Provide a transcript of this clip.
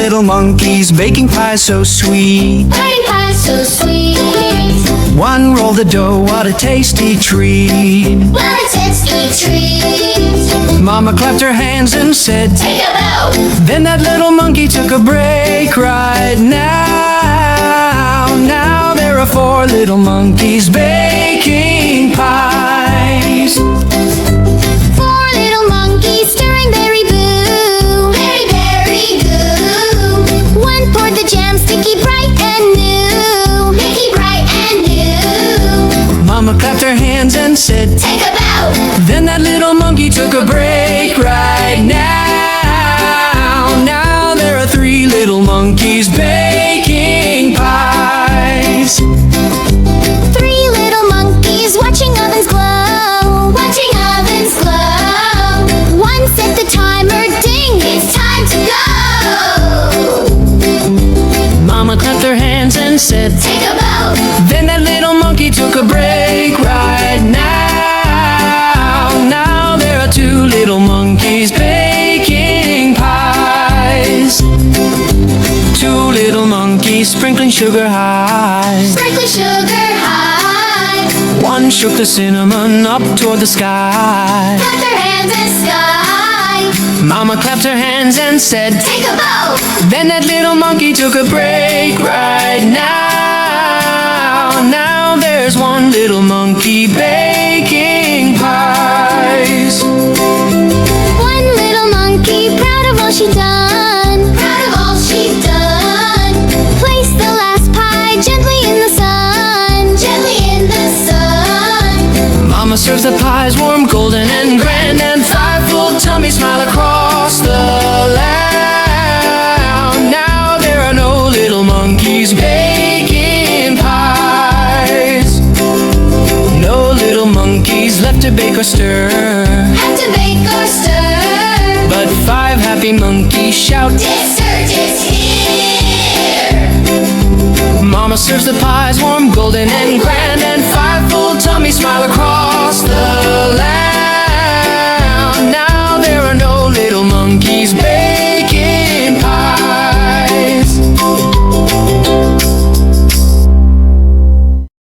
little monkeys baking pies so sweet. Baking pies so sweet. One rolled the dough, what a tasty treat. What a tasty treat. Mama clapped her hands and said, Take a bow. Then that little monkey took a break right now. Now there are 4 little monkeys baking pies. 4 little monkeys stirring berry boo. Berry, berry boo. One poured the jam sticky bright and new. Sticky bright and new. Mama clapped her hands and said, Take a bow. Then that little monkey took a break right now. Now there are 3 little monkeys baking pies. 3 little monkeys watching ovens glow. Watching ovens glow. One set the timer, ding, it's time to go. Mama clapped her hands and said, Take a bow. Then that little monkey took a break right now. Now there are 2 little monkeys baking pies. 2 little monkeys sprinkling sugar high. Sprinkling sugar high. One shook the cinnamon up toward the sky. Clap their hands and sky. Mama clapped her hands and said, Take a bow. Then that little monkey took a break right now. Now there's 1 little monkey baking pies. 1 little monkey, proud of all she done. Proud of all she done. Place the last pie gently in the sun. Gently in the sun. Mama serves the pies warm, golden and grand, and 5 full tummies smile across the land. Now there are no little monkeys baking pies. No little monkeys left to bake or stir. Have to bake or stir. But 5 happy monkeys shout, Dessert is here. Mama serves the pies warm, golden and grand,